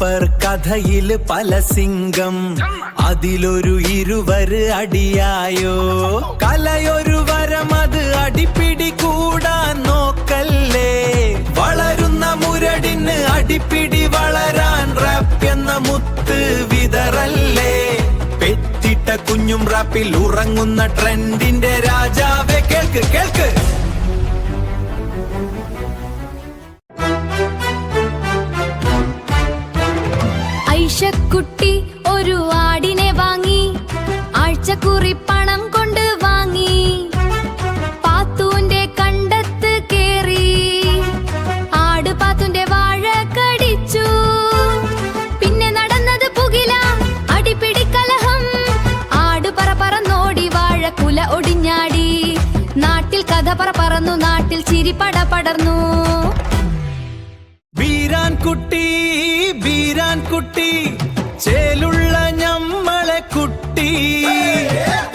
Wrapper കഥയില് പല സിംഗം, അതിലൊരു ഇരുവര് അടിയായോ. കലയൊരു വരം, അത് അടിപ്പിടി കൂടാൻ നോക്കല്ലേ. വളരുന്ന മുരടിന് അടിപ്പിടി വളരാൻ റാപ്പ് എന്ന മുത്ത് വിതറല്ലേ. പെറ്റിട്ട കുഞ്ഞും റാപ്പിൽ ഉറങ്ങുന്ന ട്രെൻഡിന്റെ രാജാവെ കേൾക്ക് കേൾക്ക്. ഐഷക്കുട്ടി ഒരു ആടിനെ വാങ്ങി, ആഴ്ചക്കുറി പണം കൊണ്ട് വാങ്ങി. പാത്തൂന്റെ കണ്ടത്ത് കേറി, ആട് പാത്തൂന്റെ വാഴ കടിച്ചു. പിന്നെ നടന്നത് പുകില, അടിപിടി കലഹം. ആട് പറന്നോടി, വാഴ കുല ഒടിഞ്ഞാടി. നാട്ടിൽ കഥ പറന്നു, നാട്ടിൽ ചിരി പടർന്നു. ബീരാൻ കുട്ടി ബീരാൻ കുട്ടി, ചേലുള്ള ഞമ്മളെ കുട്ടി.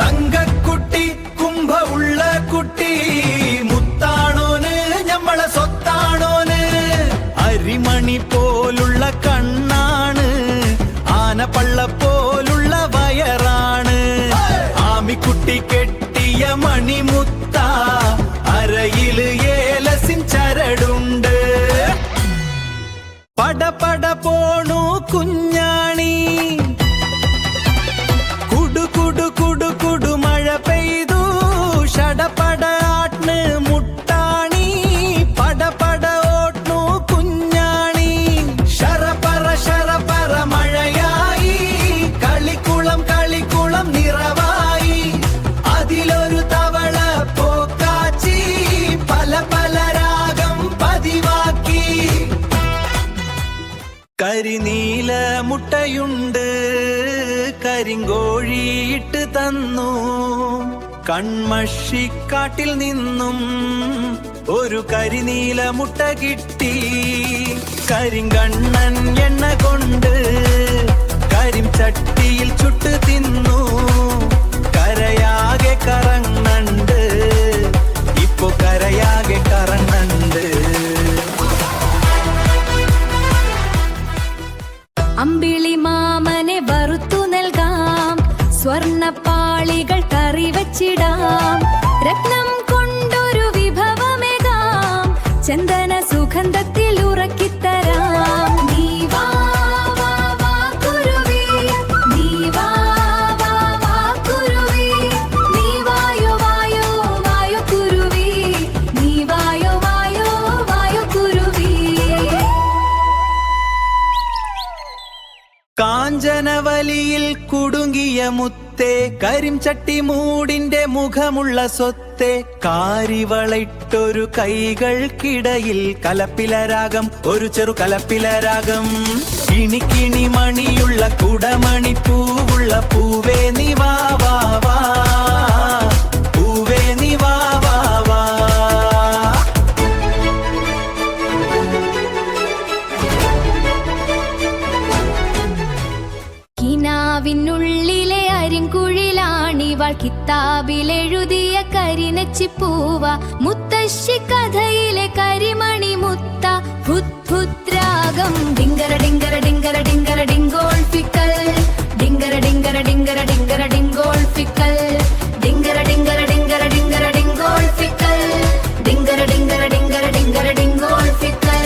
തങ്കക്കുട്ടി കുംഭ ഉള്ള കുട്ടി, മുത്താണോന് ഞമ്മളെ സ്വത്താണോന്. അരിമണി പോലുള്ള കണ്ണാണ്, ആനപ്പള്ള പോലുള്ള വയറാണ്. ആമിക്കുട്ടി കെട്ടിയ മണിമുത്ത, അരയില് ഏലസിൻ ചരടുണ്ട്. പടപട പോണു കുഞ്ഞാണി, കുടു കുടു കുടു കുടു മഴ പെയ്തു. ഷടപട ആട്ന് മുട്ടാണി, പടപട ഓട്ണു കുഞ്ഞാണി. ശരപറ മഴയായി, കളിക്കുളം കളിക്കുളം നിറവായി. അതിലൊരു തവള പോക്കാച്ചി, പല പല രാഗം പതിവാക്കി. കരിനീല മുട്ടയുണ്ട്, കരിങ്കോഴിയിട്ട് തന്നു. കൺമഷിക്കാട്ടിൽ നിന്നും ഒരു കരിനീല മുട്ട കിട്ടി. കരിങ്കണ്ണൻ എണ്ണ കൊണ്ട് കരിം ചട്ടിയിൽ ചുട്ട് തിന്നു. കരയാകെ കറങ്ങണ്ട്, ഇപ്പൊ കരയാകെ കറങ്ങണ്ട്. അമ്പിളി മാമനെ വറുത്തു നൽകാം, സ്വർണപ്പാളികൾ കറി വച്ചിടാം. രത്നം കൊണ്ടൊരു വിഭവമേകാം, ചന്ദന സുഗന്ധത്തിൽ ഉറക്കിത്തരാം. നീ വാ വാ വാ കുരുവി, നീ വാ വാ വാ കുരുവി. നീ വായോ വായോ വായോ കുരുവി, നീ വായോ വായോ വായോ കുരുവി. കാഞ്ചനവലിയിൽ കുടുങ്ങിയ മുത്തേ, കരിംചട്ടി മൂടിന്റെ മുഖമുള്ള സ്വത്തേ. കാരിവളയിട്ടൊരു കൈകൾക്കിടയിൽ കലപ്പിലരാഗം, ഒരു ചെറു കലപ്പിലരാഗം. കിണിക്കിണി മണിയുള്ള കുടമണി പൂവുള്ള പൂവേ നീ വാ വാ വാ, പൂവേ നീ വാ വാ വാ. കിനാവിനുള്ളിലെ അരിങ്കുഴിലാണിവൾ, കിതാബിലെഴുതിയ കരിനച്ചിപ്പൂവ. മുത്തശ്ശി കഥയിലെ കരിമണി മുത്ത. ഭുത് രാഗം ഡിങ്കര ഡിങ്കര ഡിങ്കര ഡിങ്കര ഡിങ്കോൾ ഫിക്കൽ. ഡിങ്കര ഡിങ്കര ഡിങ്കര ഡിങ്കര ഡിങ്കോൾ ഫിക്കൽ. ഡിങ്കര ഡിങ്കര ഡിങ്കര ഡിങ്കര ഡിങ്കോൾ ഫിക്കൽ. ഡിങ്കര ഡിങ്കര ഡിങ്കര ഡിങ്കര ഡിങ്കോൾ ഫിക്കൽ.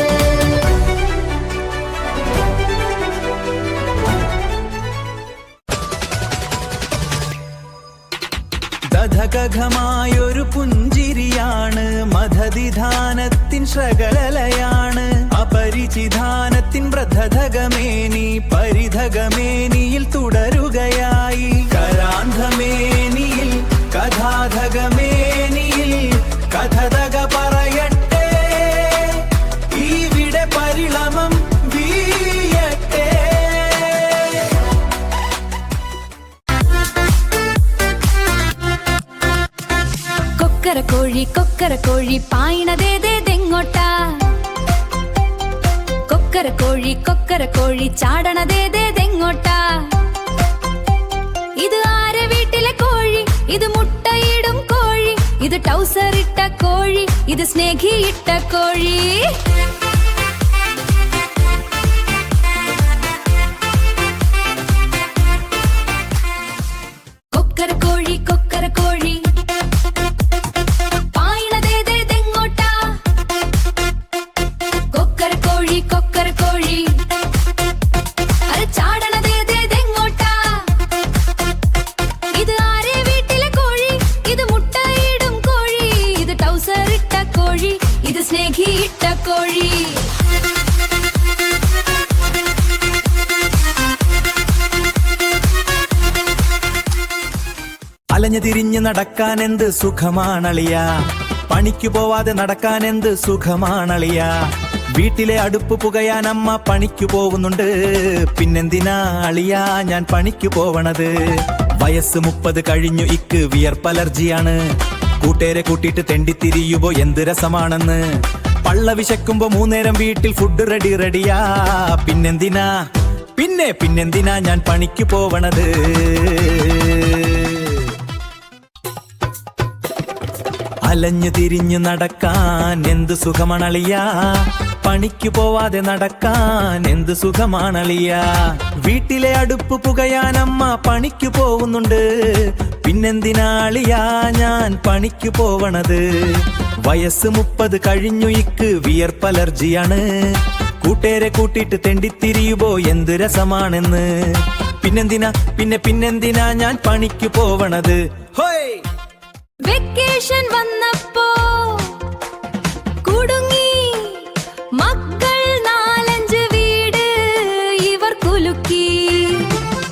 ദധകഘമായൊരു പുഞ്ചിരിയാണ്, മധതിധാനത്തിൻ ശ്രകലലയാണ്. അപരിചിധാനത്തിൻ വ്രതധകമേനി, പരിധകമേനിയിൽ തുടരുകയായി. കരാന്ധമേനിയിൽ കഥാധകമേനിയിൽ കഥതക പറയട്ടെ. ഇവിടെ പരിളമം വീയട്ടെ. കൊക്കരക്കോഴി കൊക്കരക്കോഴി പായണതേതെങ്ങോട്ടാ. കൊക്കരക്കോഴി കൊക്കരക്കോഴി ചാടണതേതെങ്ങോട്ടാ. ഇത് ആരെ വീട്ടിലെ കോഴി, ഇത് മുട്ടയിടും കോഴി. ഇത് ടൗസർ ഇട്ട കോഴി, ഇത് സ്നേഹിയിട്ട കോഴി. മുട്ടയിട്ട കോഴി. അലഞ്ഞു തിരിഞ്ഞ് നടക്കാൻ എന്ത് സുഖമാണളിയ, പണിക്കു പോവാതെ നടക്കാൻ എന്ത് സുഖമാണളിയ. വീട്ടിലെ അടുപ്പ് പുകയാൻ അമ്മ പണിക്കു പോകുന്നുണ്ട്, പിന്നെന്തിനാ അളിയ ഞാൻ പണിക്കു പോവണത്. വയസ്സ് 30 കഴിഞ്ഞു, ഇക്ക് വിയർപ്പലർജിയാണ്. കൂട്ടേരെ കൂട്ടിയിട്ട് തെണ്ടിത്തിരിയുമ്പോ എന്ത് രസമാണെന്ന്. പള്ള വിശക്കുമ്പോ 3 നേരം വീട്ടിൽ ഫുഡ് റെഡിയാ. പിന്നെന്തിനാ ഞാൻ പണിക്കു പോവണത്. അലഞ്ഞു തിരിഞ്ഞു നടക്കാൻ എന്ത് സുഖമാണളിയ, പണിക്കു പോവാതെ നടക്കാൻ എന്ത് സുഖമാണളിയ. വീട്ടിലെ അടുപ്പ് പുകയാൻ അമ്മ പണിക്കു പോകുന്നുണ്ട്, പിന്നെന്തിനാളിയ ഞാൻ പണിക്കു പോവണത്. വയസ്സ് 30 കഴിഞ്ഞു, ഇക്ക് വിയർപ്പലർജിയാണ്. കൂട്ടേരെ കൂട്ടിയിട്ട് തെണ്ടിത്തിരിയുമ്പോ എന്ത് രസമാണെന്ന്. പിന്നെന്തിനാ ഞാൻ പണിക്കു പോവണത്. ഹോയ് വെക്കേഷൻ വന്നപ്പോ കുടുങ്ങി മക്കൾ 4-5 വീട് ഇവർ കുലുക്കി.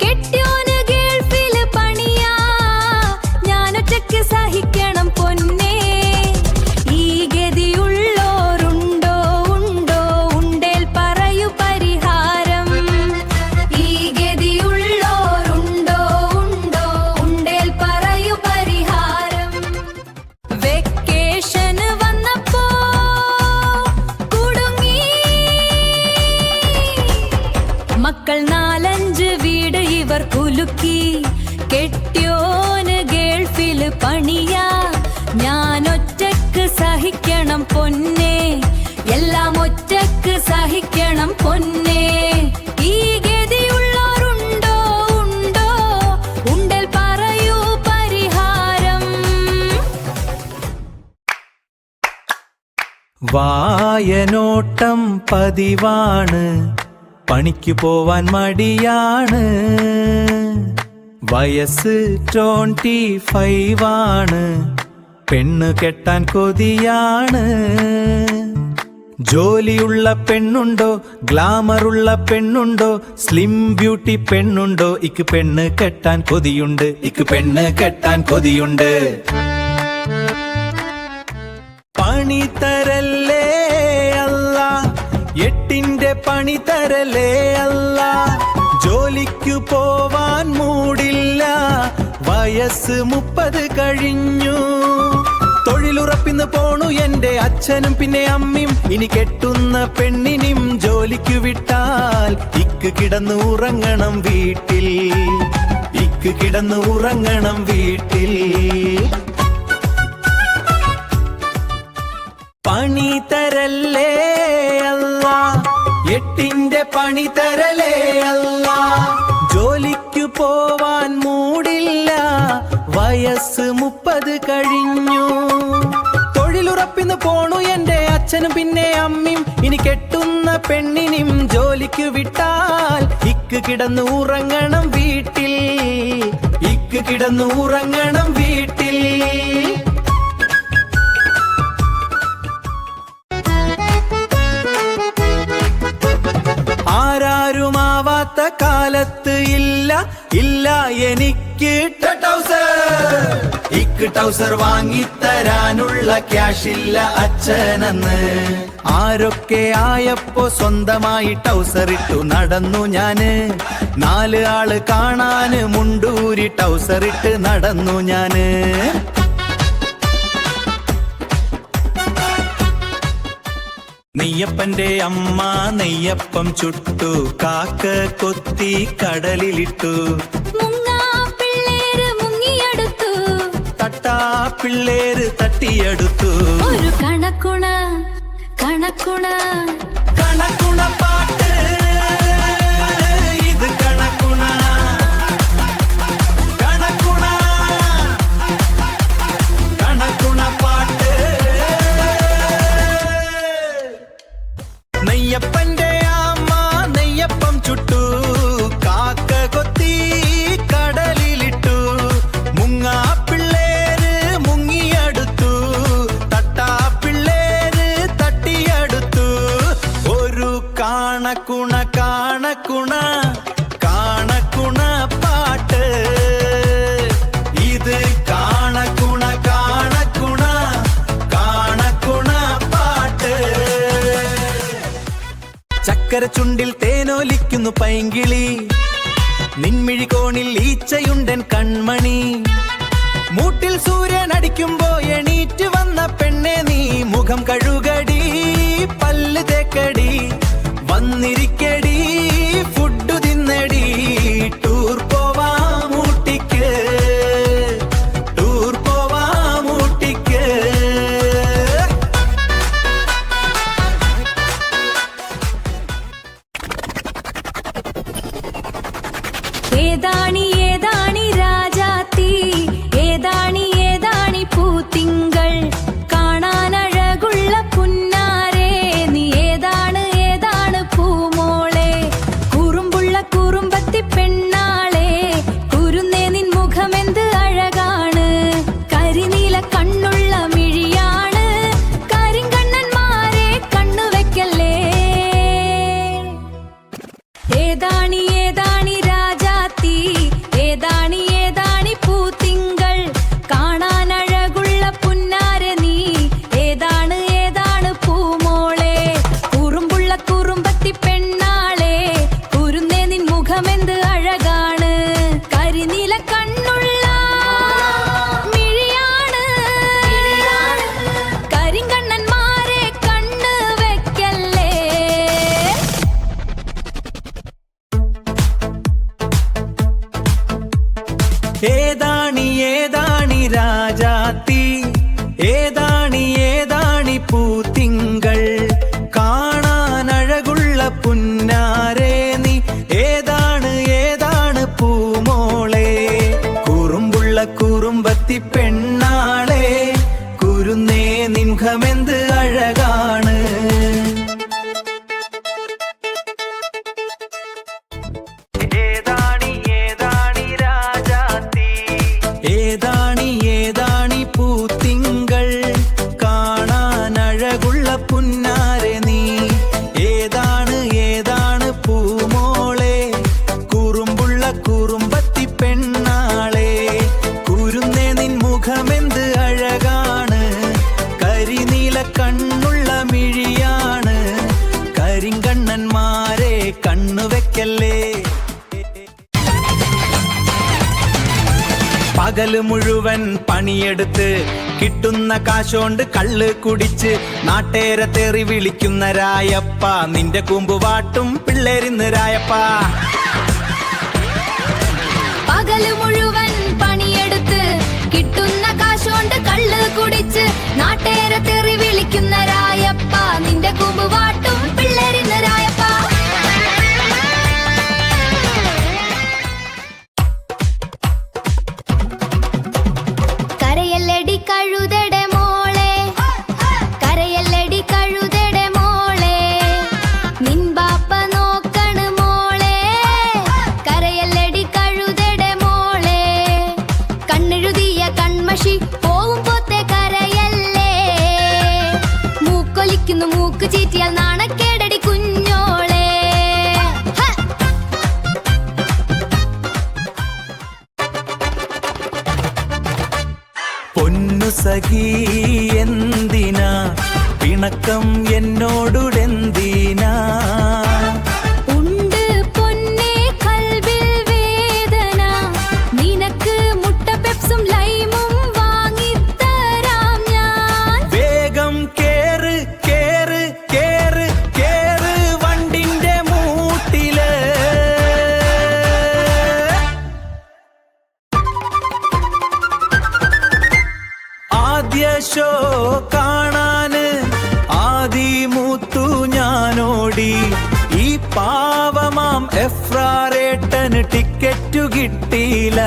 കെട്ടിയോന് ഗൾഫില് പണിയാ, ഞാനൊറ്റയ്ക്ക് സഹിക്കണം പൊന്നേ. ഈ ഗതിയുള്ളോരുണ്ടോ ഉണ്ടേൽ പറയൂ പരിഹാരം. ഈ ഗതിയുള്ളോരുണ്ടോ ഉണ്ടേൽ പറയൂ പരിഹാരം. വെക്കേഷന് വന്നപ്പോ കുടുങ്ങി മക്കൾ 4-5 വീട് ഇവർ കുലുക്കി. കെട്ടിയോന് ഗൾഫില് പണിയാ, ഞാൻ ഒറ്റക്ക് സഹിക്കണം പൊന്നേ. എല്ലാം ഒറ്റക്ക് സഹിക്കണം പൊന്നേ. ഈ ഗതിയുള്ളവരുണ്ടോ ഉണ്ടേൽ പറയൂ പരിഹാരം. വായനോട്ടം പതിവാണ്, പണിക്കു പോവാൻ മടിയാണ്. വയസ്സ് 25 ആണ്, പെണ്ണ് കെട്ടാൻ കൊതിയാണ്. ജോലിയുള്ള പെണ്ണുണ്ടോ, ഗ്ലാമറുള്ള പെണ്ണുണ്ടോ, സ്ലിം ബ്യൂട്ടി പെണ്ണുണ്ടോ. ഇക്ക് പെണ്ണ് കെട്ടാൻ കൊതിയുണ്ട്, പണി തരല്ലേ അല്ല, 8ന്റെ പണി തരല്ലേ അല്ല. ജോലിക്കു പോവാൻ മൂടില്ല, വയസ്സ് 30 കഴിഞ്ഞു. തൊഴിലുറപ്പിന്ന് പോണു എന്റെ അച്ഛനും പിന്നെ അമ്മയും. ഇനി കെട്ടുന്ന പെണ്ണിനും ജോലിക്കു വിട്ടാൽ ഇക്ക് കിടന്ന് ഉറങ്ങണം വീട്ടിൽ. പണി തരല്ലേ അല്ല, 8ന്റെ പണി തരല്ലേ അല്ല. ജോലിക്കു പോവാൻ മൂടില്ല, വയസ്സ് 30 കഴിഞ്ഞു. തൊഴിലുറപ്പിന്ന് പോണു എന്റെ അച്ഛനും പിന്നെ അമ്മയും. ഇനി കെട്ടുന്ന പെണ്ണിനും ജോലിക്കു വിട്ടാൽ ഇക്ക് കിടന്ന് ഉറങ്ങണം വീട്ടിൽ. ആരാരുമാവാത്ത കാലത്ത് ഇല്ല എനിക്ക് ടൗസർ വാങ്ങിത്തരാനുള്ള ക്യാഷില്ല അച്ഛനെന്ന്. ആരൊക്കെ ആയപ്പോ സ്വന്തമായി ടൗസർ ഇട്ടു നടന്നു ഞാന്. 4 ആള് കാണാന് മുണ്ടൂരി ടൗസർ ഇട്ട് നടന്നു ഞാന്. നെയ്യപ്പന്റെ അമ്മ നെയ്യപ്പം ചുട്ടു, കാക്ക കൊത്തി കടലിലിട്ടു. പിള്ളേര് തട്ടിയെടുത്തു. ഒരു കണക്കുണ പാട്ട്, ഇത് കണക്കുണ പാട്ട്. നെയ്യപ്പന്റെ അമ്മ നെയ്യപ്പം ചുട്ടു, കാക്ക കൊത്തി കടലിലിട്ടു. പിള്ളേര് മുങ്ങിയെടുത്തു, പിള്ളേര് തട്ടിയ ചക്കര ചുണ്ടിൽ തേനോലിക്കുന്നു പൈങ്കിളി, നിൻമിഴി കോണിൽ ഈച്ചയുണ്ടൻ കൺമണി. മൂട്ടിൽ സൂര്യൻ അടിക്കുമ്പോ എണീറ്റ് വന്ന പെണ്ണെ നീ മുഖം കഴുകടി, പല്ല് തേക്കടി, വന്നിരിക്കടി, ഫുഡ് തിന്നടി. ടൂർ പോവാം ഊട്ടിക്ക്, ടൂർ പോവാം ഊട്ടിക്ക്. ഏതാണി ഏതാണി രാജാത്തി, ഏതാണി ഏതാണി പൂത്തിങ്കൾ, കാണാനഴകുള്ള പുന്നാരേ നീ ഏതാണ് ഏതാണ് പൂമോളെ. കുറുമ്പുള്ള കുറുമ്പത്തി പെണ്ണാളെ, കുരുന്നേ നിൻ മുഖമെന്ത് അഴകാണ്, കരിനീല കണ്ണുള്ള മിഴിയാണ്, കരിങ്കണ്ണന്മാരെ കണ്ണുവെക്കല്ലേ. ഏതാണി ഏതാണി രാജാത്തി, ഏതാണി ഏതാണി പൂത്തിങ്കൾ, കാണാനഴകുള്ള പുന്നാര നീ ഏതാണ് ഏതാണ് പൂമോളെ. കുറുമ്പുള്ള കുറുമ്പത്തി പെണ്ണാളെ, കുരുന്നേ നിൻ മുഖമെന്ത് അഴകാണ്, കരിനീല കണ്ണുള്ള മിഴിയാണ്, കരിങ്കണ്ണന്മാരെ കണ്ണ് വെക്കല്ലേ. ഏതാണി ഏതാണി രാജാത്തി, ഏതാണി ഏതാണി പൂത്തിങ്കൾ, കാണാനഴകുള്ള പുന്നാരേ നീ ഏതാണ് ഏതാണ് പൂമോളെ. കുറുമ്പുള്ള കുറുമ്പത്തി പെണ്ണാളെ, കുരുന്നേ നിൻമുഖമെന്ത് അഴകാണ്. ഏതാണി ഏതാണി രാജാത്തി, ഏതാണി ഏതാണി പൂത്തിങ്കൾ, കാണാനഴകുള്ള പുന്നാരെ നീ ഏതാണ് ഏതാണ് പൂമോളെ. കുറുമ്പുള്ള കുറുമ്പത്തി പെണ്ണാളെ, കുരുന്നേ നിൻ മുഖമെന്ത് അഴകാണ്, കരിനീല കണ്ണുള്ള മിഴിയാണ്, കരിങ്കണ്ണന്മാരെ കണ്ണുവെക്കല്ലേ. പകല് മുഴുവൻ പണിയെടുത്ത് കിട്ടുന്ന കാശോണ്ട് കള്ള് കുടിച്ച് നാട്ടേരെ തെറി വിളിക്കുന്ന രായപ്പ, നിന്റെ കൂമ്പുവാട്ടും പിള്ളേരിന്ന് രായപ്പ. പകല് മുഴുവൻ പണിയെടുത്ത് കിട്ടുന്ന കാശോണ്ട് കള്ള് കുടിച്ച് നാട്ടേരെ തെറി വിളിക്കുന്ന രായപ്പ, നിന്റെ കൂമ്പുവാട്ടും പിള്ളേരിന്ന് രായപ്പ. കരയല്ലടി കഴുതടെ മോളെ, കരയല്ലടി കഴുതടെ മോളെ, നിൻ ബാപ്പ നോക്കണ് മോളെ, കരയല്ലടി കഴുതടെ മോളെ. കണ്ണെഴുതിയ കൺമഷി പോവും പോത്തെ കരയല്ലേ, മൂക്കൊലിക്കുന്നു മൂക്ക് ചീറ്റിയാൽ നാണക്കേടടി കുഞ്ഞോളെ. പൊന്നു സഖി എന്തിനാ പിണക്കം എന്നോടുടെന്തിനാ. ഉണ്ട് പൊന്നേ കൽവിൽ വേദന, നിനക്ക് മുട്ട പെപ്സും ലൈമും വാങ്ങിത്തരാം ഞാൻ. വേഗം കേറ് കേറ് കേറ് കേറ് വണ്ടിന്റെ മൂട്ടില്. ആദ്യ ഷോ കാണാന് ആദിമൂത്തു ഞാനോടി, ഈ പാവമാം എഫ്രാറേട്ടന് ടിക്കറ്റു കിട്ടിയില്ല.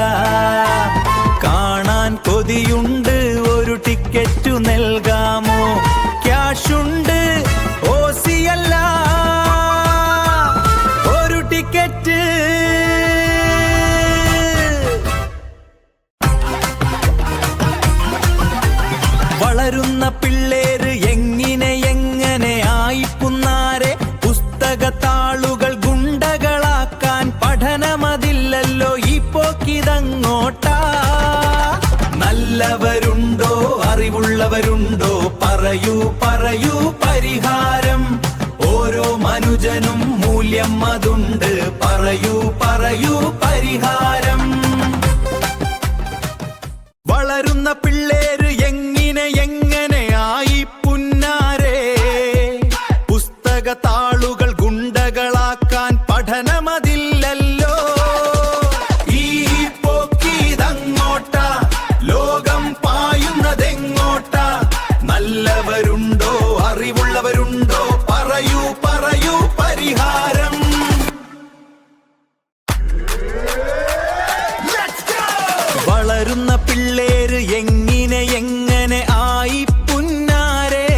കാണാൻ കൊതിയുണ്ട്, ഒരു ടിക്കറ്റു നൽകാമോ? ക്യാഷുണ്ട്, ഓസിയല്ല, ഒരു ടിക്കറ്റ്. വളരുന്ന പിള്ളേര് എങ്ങനെ ആയിപ്പുന്നാരെ, പുസ്തകത്താളുകൾ ഗുണ്ടകളാക്കാൻ പഠനമതില്ലല്ലോ ഈ പോക്കിതങ്ങോട്ടാ. നല്ലവരുണ്ടോ അറിവുള്ളവരുണ്ടോ, പറയൂ പറയൂ പരിഹാരം. ഓരോ മനുജ പൂജനും മൂല്യം അതുണ്ട്. പറയൂ പറയൂ പരിഹാരം. വളരുന്ന പിള്ളേര് എങ്ങനെയായി പുന്നാരേ? പുസ്തക താളുകൾ ഗുണ്ടകളാക്കാൻ പഠനമതില്ലല്ലോ. ഈ പോക്കിതങ്ങോട്ട, ലോകം പായുന്നതെങ്ങോട്ടാ? നല്ലവരുണ്ടോ, അറിവുള്ളവരുണ്ടോ? പറയൂ പറയൂ പരിഹാരം. വളരുന്ന പിള്ളേര് എങ്ങനെ ആയി പുന്നാരേ?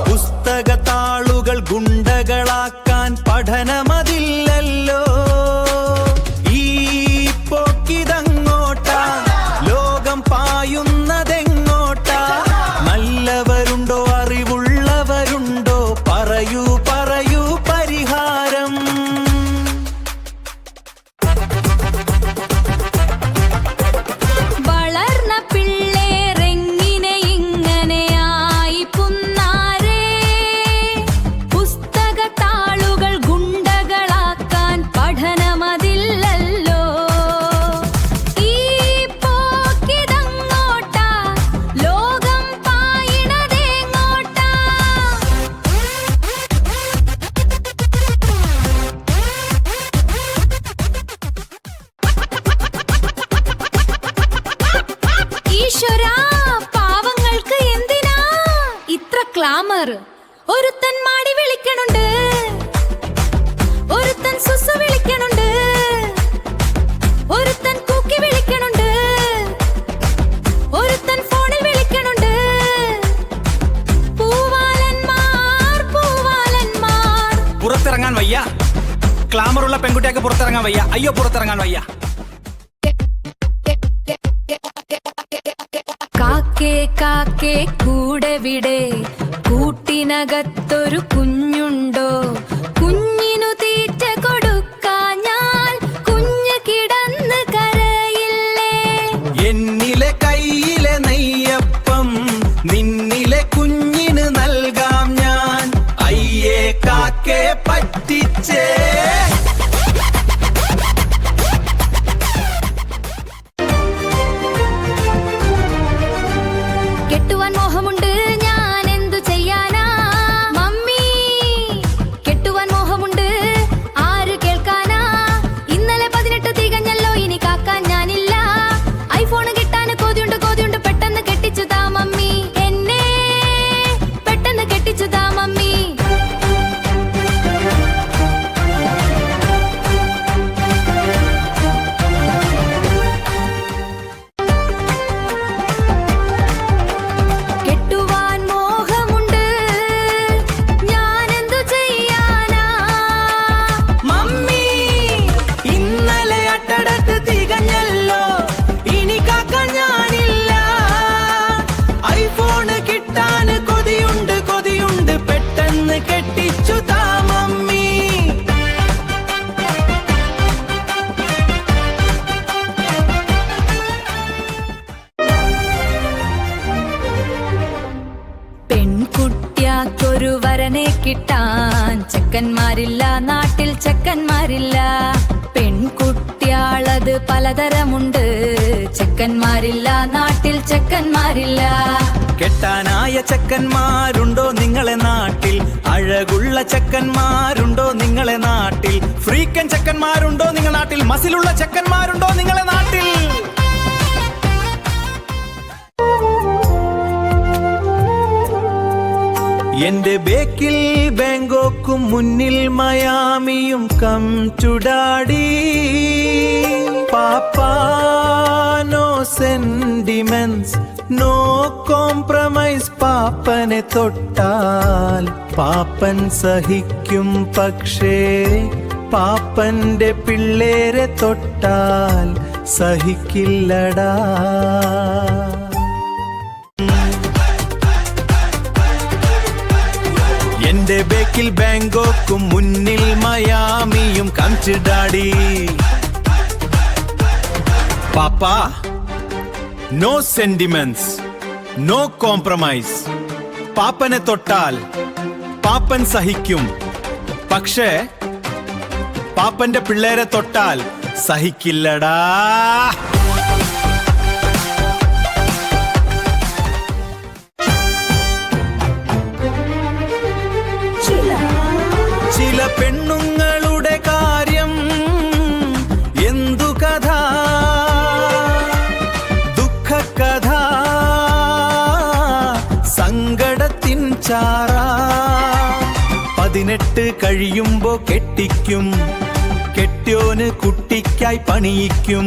പുസ്തക താളുകൾ ഗുണ്ടകളാക്കാൻ പഠനമതില്ലല്ലോ. ഈ പോക്കിതങ്ങോട്ടാ, ലോകം പായുന്നതെങ്ങോട്ടാ? നല്ലവരുണ്ടോ, അറിവുള്ളവരുണ്ടോ? പറയൂ പറയൂ പരിഹാരം. വളർന്ന പിള്ളേരെങ്ങനെ ഇങ്ങനെയായി പുന്നാരേ? പുസ്തക താളുകൾ ഗുണ്ടകളാക്കാൻ പഠനമതില്ലല്ലോ. ഈ പോക്കിതങ്ങോട്ടാ, ലോകം പായണതെങ്ങോട്ടാ? ഈശ്വരാ, പാവങ്ങൾക്ക് എന്തിനാ ഇത്ര ക്ലാമർ? ഒരുത്തൻ മാടി വിളിക്കണുണ്ട്, ഒരുത്തൻ സുസു വിളിക്കണുണ്ട്, ഒരുത്തൻ കൂക്കി വിളിക്കണുണ്ട്, ഒരുത്തൻ ഫോണിൽ വിളിക്കണുണ്ട്. പൂവാലന്മാർ പൂവാലന്മാർ. പുറത്തിറങ്ങാൻ വയ്യ. ക്ലാമറുള്ള പെൺകുട്ടിയൊക്കെ പുറത്തിറങ്ങാൻ വയ്യ. അയ്യോ, പുറത്തിറങ്ങാൻ വയ്യ. കാക്കേ കാക്കേ കൂടെവിടെ? കൂട്ടിനകത്തൊരു കുഞ്ഞുണ്ടോ? കുഞ്ഞിനു തീറ്റ കൊടുക്കാഞ്ഞാൽ കുഞ്ഞ് കിടന്ന് കരയില്ലേ? എന്നിലെ കയ്യിലെ നെയ്യപ്പം നിന്നിലെ കുഞ്ഞിന് നൽകാം ഞാൻ. അയ്യേ കാക്കേ പറ്റിച്ചേ. കെട്ടുവാൻ മോഹമുണ്ട്, ഞാൻ എന്തു ചെയ്യാനാ? മമ്മി, കെട്ടുവാൻ മോഹമുണ്ട്, ആര് കേൾക്കാനാ? ഇന്നലെ 18 തികഞ്ഞല്ലോ, ഇനി കാക്കാൻ ഞാനില്ല. ഐഫോൺ കിട്ടാൻ കൊതിയുണ്ട് കൊതിയുണ്ട്, പെട്ടെന്ന് കെട്ടിച്ചു താ മമ്മി. എന്നെ പെട്ടെന്ന് കെട്ടിച്ചു താ മമ്മി. കെട്ടുവാൻ മോഹമുണ്ട്, ഞാൻ എന്തു ചെയ്യാനാ? മമ്മി, ഇന്നലെ 18 തികഞ്ഞല്ലോ, ഇനി കാക്കാൻ ഞാനില്ല. ഐഫോൺ കിട്ടാൻ കൊതിയുണ്ട് കൊതിയുണ്ട്, പെട്ടെന്ന് കെട്ടിച്ചു താ മമ്മി. പെൺകുട്ടിയാക്കൊരു വരനെ കിട്ടാൻ ചെക്കന്മാരില്ല, നാട്ടിൽ ചെക്കന്മാരില്ല. പെൺകുട്ടിയാളത് പലതരമുണ്ട്, ചെക്കന്മാരില്ല, നാട്ടിൽ ചെക്കന്മാരില്ല. കെട്ടാനായ ചെക്കന്മാരുണ്ടോ നിങ്ങളെ നാട്ടിൽ? അഴകുള്ള ചെക്കന്മാരുണ്ടോ നിങ്ങളെ നാട്ടിൽ? ഫ്രീക്കൻ ചെക്കന്മാരുണ്ടോ നിങ്ങളെ നാട്ടിൽ? മസിലുള്ള ചെക്കന്മാരുണ്ടോ നിങ്ങളെ നാട്ടിൽ? എന്റെ ബേക്കിൽ ബാങ്കോക്കും മുന്നിൽ മയാമിയും come to daddy. Pappa no sentiments, no compromise. പാപ്പനെ തൊട്ടാൽ പാപ്പൻ സഹിക്കും, പക്ഷേ പാപ്പന്റെ പിള്ളേരെ തൊട്ടാൽ സഹിക്കില്ലടാ. എന്റെ ബേക്കിൽ ബാങ്കോക്കും മുന്നിൽ മയാമിയും come to daddy. Pappa no sentiments, no compromise. പാപ്പനെ തൊട്ടാൽ പാപ്പൻ സഹിക്കും, പക്ഷേ പാപ്പന്റെ പിള്ളേരെ തൊട്ടാൽ സഹിക്കില്ലടാ. ചില പെണ്ണുങ്ങളുടെ കാര്യം എന്തു കഥ, ദുഃഖകഥ, സങ്കടത്തിൻ ചാറ. 18 കഴിയുമ്പോ കെട്ടിക്കും, കെട്ടിയോന് കുട്ടിക്കായി പണിയിക്കും.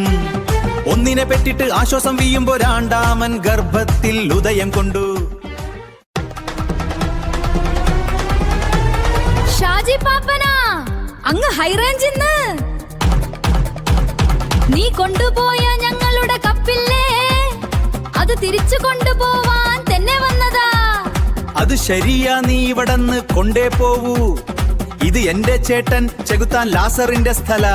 ഒന്നിനെ പെറ്റിട്ട് ആശ്വാസം വീയുമ്പോ രണ്ടാമൻ ഗർഭത്തിൽ ഉദയം കൊണ്ടു. ഷാജി പാപ്പനാ, അങ്ങ് ഹൈറേഞ്ചിന്ന് നീ കൊണ്ടുപോയ ഞങ്ങളുടെ കപ്പില്ലേ, അത് തിരിച്ചു കൊണ്ടുപോവാൻ തന്നെ വന്നതാ. അത് ശരിയാ, നീ ഇവിടന്ന് കൊണ്ടേ പോവൂ. ഇത് എന്റെ ചേട്ടൻ ചെകുത്താൻ ലാസറിന്റെ സ്ഥല.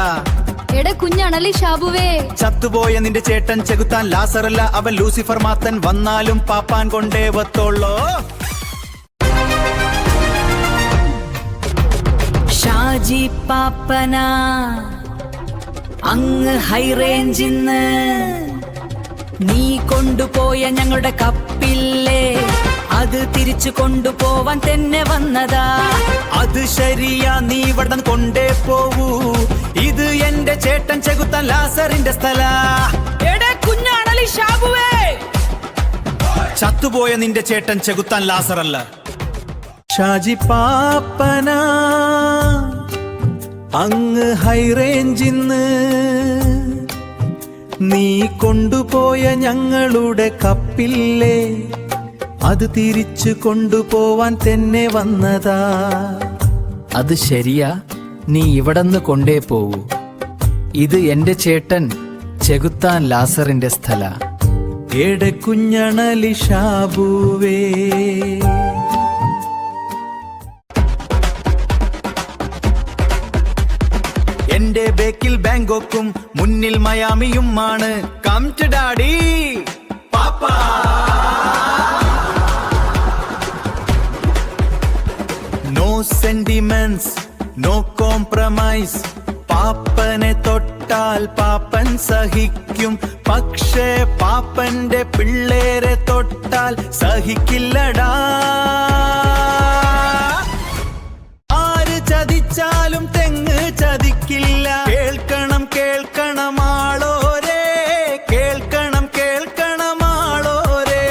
എടെ കുഞ്ഞണലി ഷാബുവേ, ചത്തുപോയ നിന്റെ ചേട്ടൻ ചെകുത്താൻ ലാസറല്ല, അവൻ ലൂസിഫർ മാത്തൻ. വന്നാലും പാപ്പാൻ കൊണ്ടേ വത്തോളോ. ഷാജി പാപ്പനാ, അങ്ങ് ഹൈറേഞ്ചിന്ന് നീ കൊണ്ടുപോയ ഞങ്ങളുടെ കപ്പില്ലേ, അത് തിരിച്ചു കൊണ്ടുപോവാൻ തന്നെ വന്നതാ. അത് ശരിയാ, നീ ഇവിടം കൊണ്ടേ പോവൂ. ഇത് എന്റെ ചേട്ടൻ ചെകുത്താൻ ലാസറിന്റെ സ്ഥല. എടെ കുഞ്ഞാണലി ഷാബുവേ, ചത്തുപോയ നിന്റെ ചേട്ടൻ ചെകുത്താൻ ലാസറല്ല. ഷാജി പാപ്പനാ, അങ്ങ് ഹൈറേഞ്ചിന്ന് നീ കൊണ്ടുപോയ ഞങ്ങളുടെ കപ്പില്ലേ, അത് തിരിച്ചു കൊണ്ടുപോവാൻ തന്നെ വന്നതാ. അത് ശരിയാ, നീ ഇവിടന്ന് കൊണ്ടേ പോവൂ. ഇത് എന്റെ ചേട്ടൻ ചെകുത്താൻ ലാസറിന്റെ സ്ഥല. എടെ കുഞ്ഞണലി ഷാബുവേ. എന്റെ ബേക്കിൽ ബാങ്കോക്കും മുന്നിൽ മയാമിയുമാണ്. Come to daddy Pappa. No sentiments, no compromise. പാപ്പനെ തൊട്ടാൽ പാപ്പൻ സഹിക്കും, പക്ഷേ പാപ്പന്റെ പിള്ളേരെ തൊട്ടാൽ സഹിക്കില്ലടാ. ആര് ചതിച്ചാലും തെങ്ങ് ചതിക്കില്ല. കേൾക്കണം കേൾക്കണം ആളോരേ, കേൾക്കണം കേൾക്കണം ആളോരേ.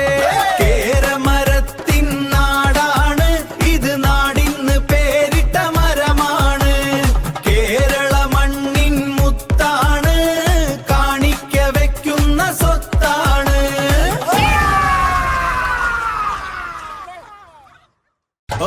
കേരമരത്തിൻ നാടാണ് ഇത്, നാടിന്ന് പേരിട്ട മരമാണ്. കേരള മണ്ണിൻ മുത്താണ്, കാണിക്ക വെക്കുന്ന സ്വത്താണ്.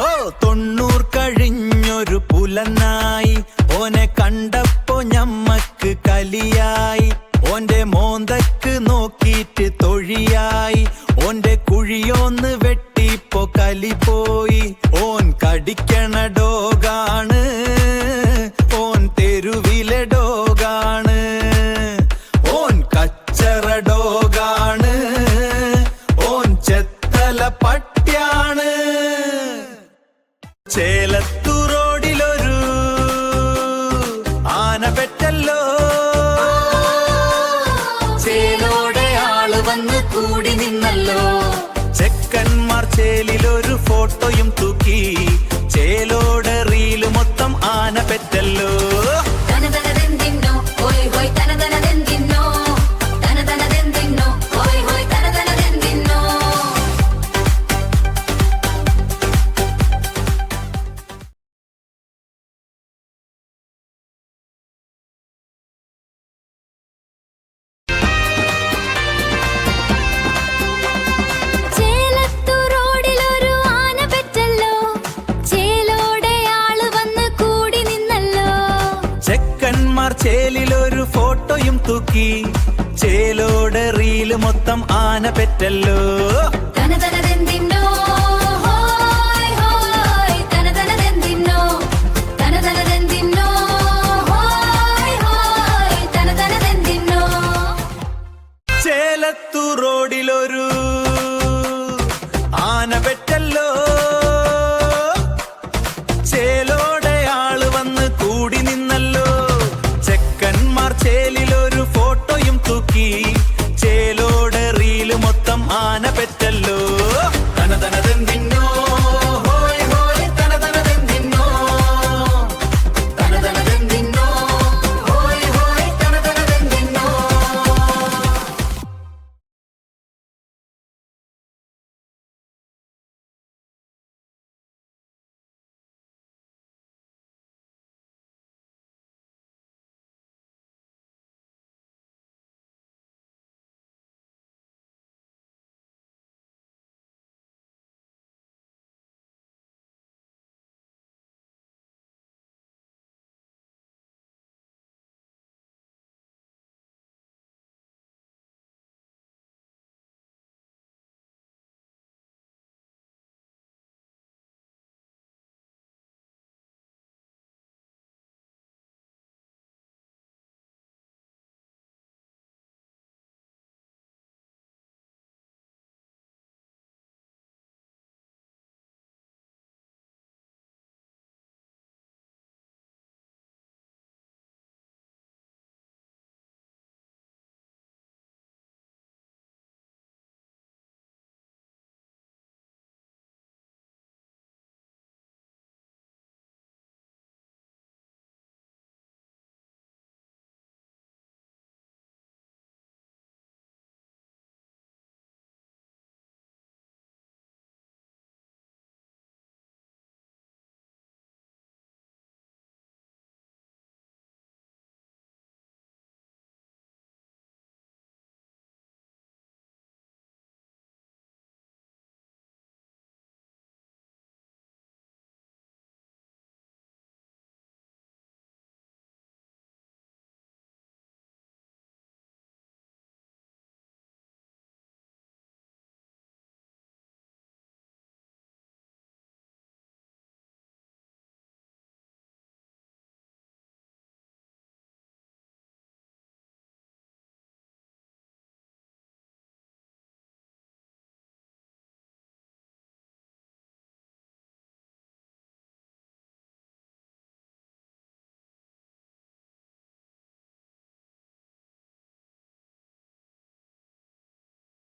ഓ 90 കഴിഞ്ഞൊരു പുലനായി, ഓനെ കണ്ടപ്പോ ഞമ്മക്ക് കലിയായി. ഓന്റെ മോന്തക്ക് നോക്കിയിട്ട് തൊഴിയായി, ഓന്റെ കുഴിയൊന്ന് വെട്ടിപ്പോ കലി പോയി. ഓൻ കടിക്കണ ഡോഗാണ്, ഓൻ തെരുവിലെ ഡോഗാണ്. ഓൻ കച്ചറ ഡോഗാണ്, ഓൻ ചെത്തല പട്യാണ്. ചേലത്തു റോഡിലൊരു ആന പെറ്റല്ലോ, ചേലോടെ ആള് വന്ന് കൂടി നിന്നല്ലോ. ചെക്കന്മാർ ചേലിലൊരു ഫോട്ടോയും തൂക്കി, ചേലോടെ റീല് മൊത്തം ആന പെറ്റല്ലോ. തനതനതെന്തിന്നോ, ഹോയ് ഹോയ് തനതനതെന്തിന്നോ, തനതനതെന്തിന്നോ, ഹോയ് ഹോയ് തനതനതെന്തിന്നോ. ചേലത്തു റോഡിലൊരു ആന പെറ്റല്ലോ, ചേലോടെ ആള് വന്ന് കൂടി നിന്നല്ലോ. ചെക്കന്മാർ ചേലിലൊരു ഫോട്ടോയും തൂക്കി, ചേലോടെ റീല് മൊത്തം ആന പെറ്റല്ലോ. തനതനതെന്തിന്നോ, ഹോയ് ഹോയ് തനതനതെന്തിന്നോ, തനതനതെന്തിന്നോ, ഹോയ് ഹോയ് തനതനതെന്തിന്നോ. ചേലത്തു റോഡിലൊരു ആന പെറ്റല്ലോ, ചേലോടെ ആള് ചേലിലൊരു ഫോട്ടോയും തൂക്കി